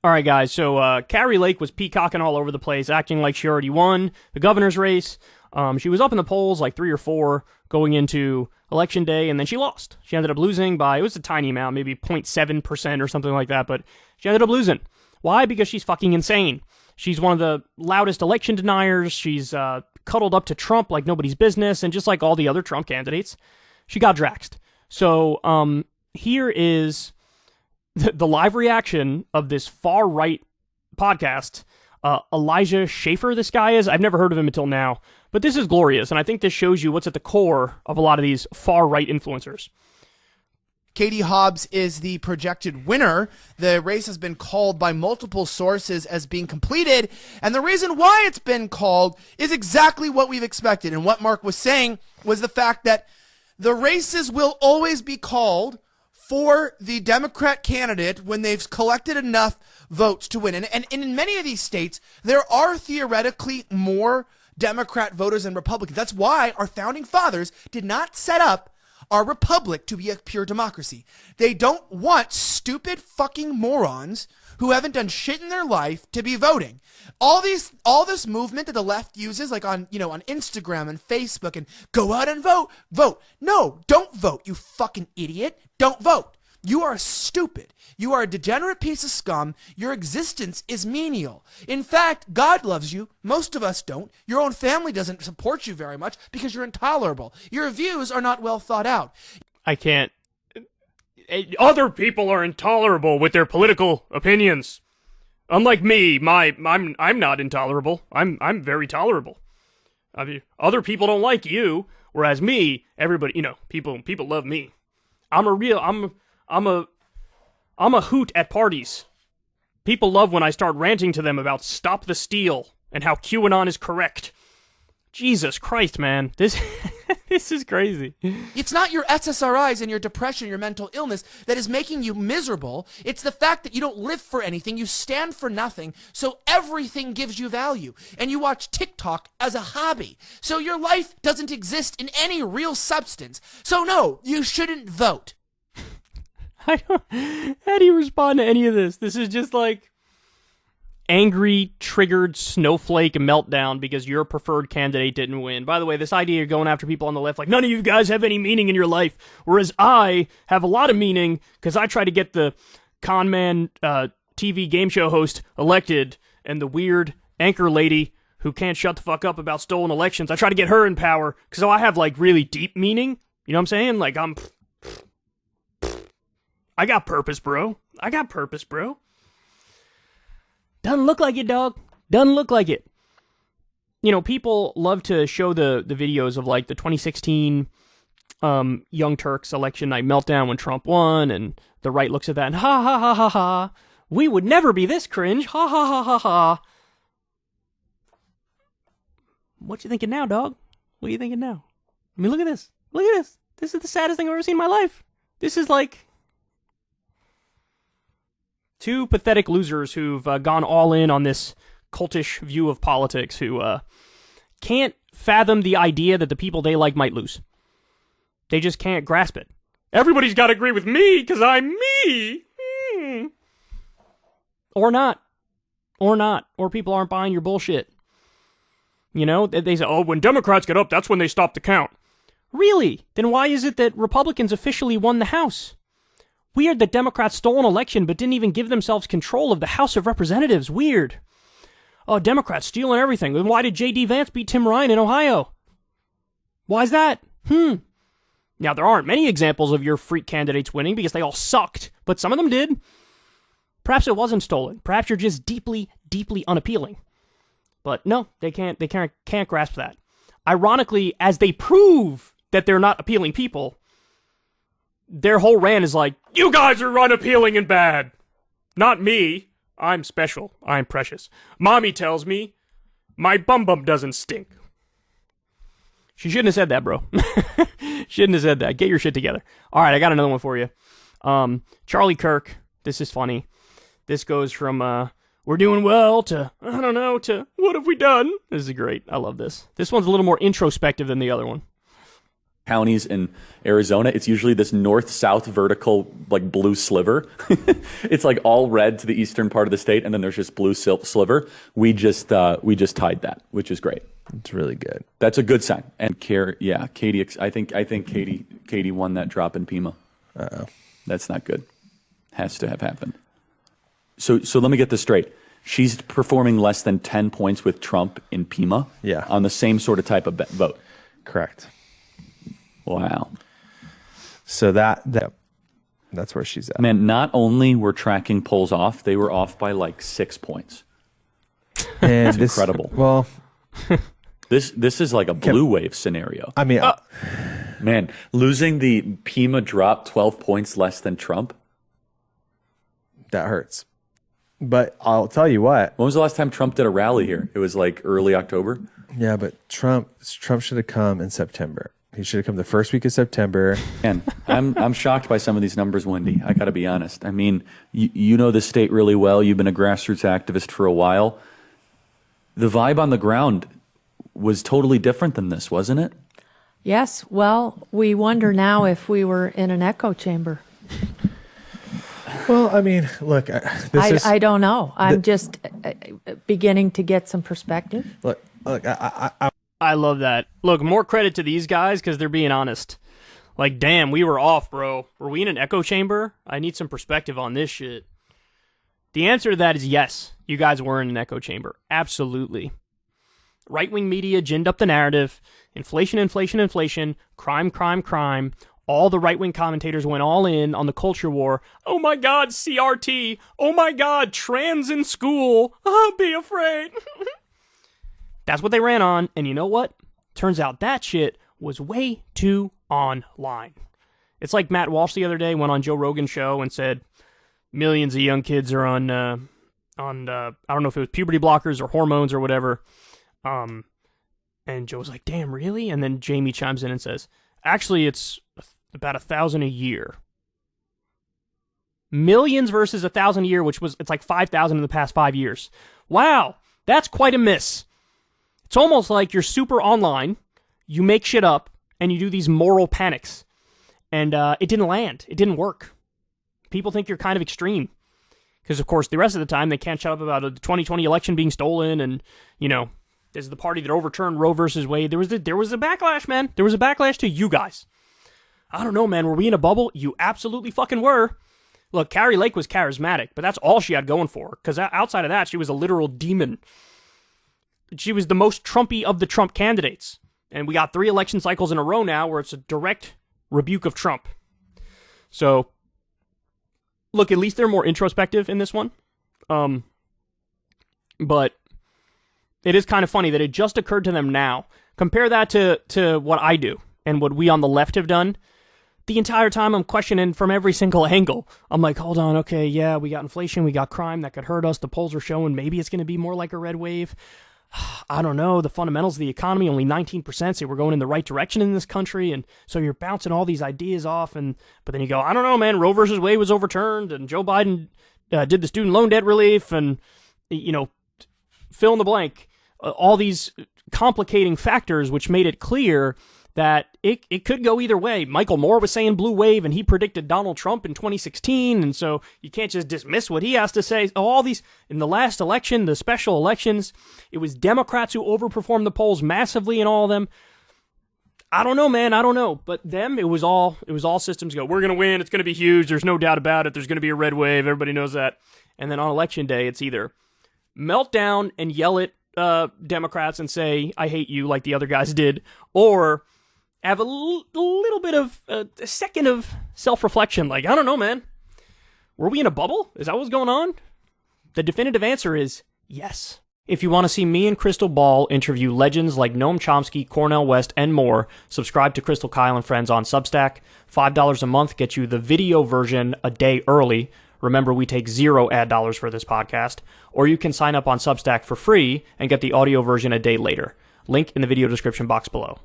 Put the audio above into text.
All right, guys, so Kari Lake was peacocking all over the place, acting like she already won the governor's race. She was up in the polls like 3 or 4 going into election day, and then she lost. She ended up losing by, it was a tiny amount, maybe 0.7% or something like that, but she ended up losing. Why? Because she's fucking insane. She's one of the loudest election deniers. She's cuddled up to Trump like nobody's business, and just like all the other Trump candidates, she got draxed. So here is the live reaction of this far-right podcast. Elijah Schaefer, this guy is. I've never heard of him until now. But this is glorious, and I think this shows you what's at the core of a lot of these far-right influencers. Katie Hobbs is the projected winner. The race has been called by multiple sources as being completed, and the reason why it's been called is exactly what we've expected. And what Mark was saying was the fact that the races will always be called for the Democrat candidate when they've collected enough votes to win. And in many of these states, there are theoretically more Democrat voters than Republicans. That's why our founding fathers did not set up our republic to be a pure democracy. They don't want stupid fucking morons who haven't done shit in their life to be voting. All this movement that the left uses, like on Instagram and Facebook, and go out and vote. No, don't vote, you fucking idiot. Don't vote. You are stupid. You are a degenerate piece of scum. Your existence is menial. In fact, God loves you. Most of us don't. Your own family doesn't support you very much because you're intolerable. Your views are not well thought out. I can't. Other people are intolerable with their political opinions. Unlike me, I'm not intolerable. I'm very tolerable. I mean, other people don't like you, whereas me, everybody, people love me. I'm a hoot at parties. People love when I start ranting to them about Stop the Steal and how QAnon is correct. Jesus Christ, man. This is crazy. It's not your SSRIs and your depression, your mental illness that is making you miserable. It's the fact that you don't live for anything. You stand for nothing. So everything gives you value. And you watch TikTok as a hobby. So your life doesn't exist in any real substance. So no, you shouldn't vote. How do you respond to any of this? This is just like angry, triggered snowflake meltdown because your preferred candidate didn't win. By the way, this idea of going after people on the left, like none of you guys have any meaning in your life, whereas I have a lot of meaning because I try to get the con man TV game show host elected and the weird anchor lady who can't shut the fuck up about stolen elections. I try to get her in power because I have like really deep meaning. You know what I'm saying? Like I got purpose, bro. Doesn't look like it, dog. Doesn't look like it. People love to show the videos of like the 2016 Young Turks election night meltdown when Trump won, and the right looks at that and ha ha ha ha ha. We would never be this cringe. Ha ha ha ha ha. What you thinking now, dog? What are you thinking now? I mean, look at this. Look at this. This is the saddest thing I've ever seen in my life. This is like two pathetic losers who've gone all in on this cultish view of politics who can't fathom the idea that the people they like might lose. They just can't grasp it. Everybody's got to agree with me because I'm me. Or not. Or people aren't buying your bullshit. They say, oh, when Democrats get up, that's when they stop the count. Really? Then why is it that Republicans officially won the House? Weird that Democrats stole an election but didn't even give themselves control of the House of Representatives. Weird. Oh, Democrats stealing everything. Then why did J.D. Vance beat Tim Ryan in Ohio? Why's that? Now, there aren't many examples of your freak candidates winning because they all sucked, but some of them did. Perhaps it wasn't stolen. Perhaps you're just deeply, deeply unappealing. But no, they can't grasp that. Ironically, as they prove that they're not appealing people, their whole rant is like, you guys are unappealing and bad. Not me. I'm special. I'm precious. Mommy tells me my bum doesn't stink. She shouldn't have said that, bro. Shouldn't have said that. Get your shit together. All right, I got another one for you. Charlie Kirk. This is funny. This goes from, we're doing well to, I don't know, to what have we done? This is great. I love this. This one's a little more introspective than the other one. counties in Arizona, it's usually this north-south vertical, like blue sliver. It's like all red to the eastern part of the state, and then there's just blue sliver. We just tied that, which is great. It's really good. That's a good sign. And Katie, I think Katie won that drop in Pima. Uh-oh. That's not good. Has to have happened. So let me get this straight. She's performing less than 10 points with Trump in Pima. Yeah. On the same sort of type of vote. Correct. Wow. So that's where she's at. Man, not only were tracking polls off, they were off by like 6 points. And it's incredible. Well, this is like a blue wave scenario. I mean, man, losing the Pima drop 12 points less than Trump. That hurts. But I'll tell you what. When was the last time Trump did a rally here? It was like early October. Yeah, but Trump should have come in September. He should have come the first week of September. And I'm shocked by some of these numbers, Wendy. I got to be honest. I mean, you know the state really well. You've been a grassroots activist for a while. The vibe on the ground was totally different than this, wasn't it? Yes. Well, we wonder now if we were in an echo chamber. Well, I mean, look, I don't know. I'm just beginning to get some perspective. Look, I love that. Look, more credit to these guys because they're being honest. Like, damn, we were off, bro. Were we in an echo chamber? I need some perspective on this shit. The answer to that is yes. You guys were in an echo chamber. Absolutely. Right-wing media ginned up the narrative. Inflation, inflation, inflation. Crime, crime, crime. All the right-wing commentators went all in on the culture war. Oh my God, CRT. Oh my God, trans in school. Oh, be afraid. That's what they ran on, and you know what? Turns out that shit was way too online. It's like Matt Walsh the other day went on Joe Rogan's show and said millions of young kids are on I don't know if it was puberty blockers or hormones or whatever. And Joe was like, damn, really? And then Jamie chimes in and says, actually, it's about 1,000 a year. Millions versus 1,000 a year, it's like 5,000 in the past 5 years. Wow, that's quite a miss. It's almost like you're super online, you make shit up, and you do these moral panics. And it didn't land. It didn't work. People think you're kind of extreme. Because, of course, the rest of the time, they can't shut up about the 2020 election being stolen, and, you know, this is the party that overturned Roe versus Wade. There was a backlash, man. There was a backlash to you guys. I don't know, man. Were we in a bubble? You absolutely fucking were. Look, Kari Lake was charismatic, but that's all she had going for her. Because outside of that, she was a literal demon. She was the most Trumpy of the Trump candidates. And we got 3 election cycles in a row now where it's a direct rebuke of Trump. So, look, at least they're more introspective in this one. But it is kind of funny that it just occurred to them now. Compare that to what I do and what we on the left have done. The entire time I'm questioning from every single angle. I'm like, hold on, okay, yeah, we got inflation, we got crime that could hurt us. The polls are showing maybe it's going to be more like a red wave. I don't know, the fundamentals of the economy, only 19% say we're going in the right direction in this country, and so you're bouncing all these ideas off, but then you go, I don't know, man, Roe versus Wade was overturned, and Joe Biden did the student loan debt relief, and, you know, fill in the blank. All these complicating factors which made it clear that it could go either way. Michael Moore was saying blue wave, and he predicted Donald Trump in 2016, and so you can't just dismiss what he has to say. All these, in the last election, the special elections, it was Democrats who overperformed the polls massively in all of them. I don't know, man, I don't know. But them, it was all systems go. We're going to win, it's going to be huge, there's no doubt about it, there's going to be a red wave, everybody knows that. And then on election day, it's either meltdown and yell at Democrats and say, I hate you, like the other guys did, or have a little bit of a second of self-reflection. Like, I don't know, man. Were we in a bubble? Is that what's going on? The definitive answer is yes. If you want to see me and Crystal Ball interview legends like Noam Chomsky, Cornel West, and more, subscribe to Crystal Kyle and Friends on Substack. $5 a month gets you the video version a day early. Remember, we take 0 ad dollars for this podcast. Or you can sign up on Substack for free and get the audio version a day later. Link in the video description box below.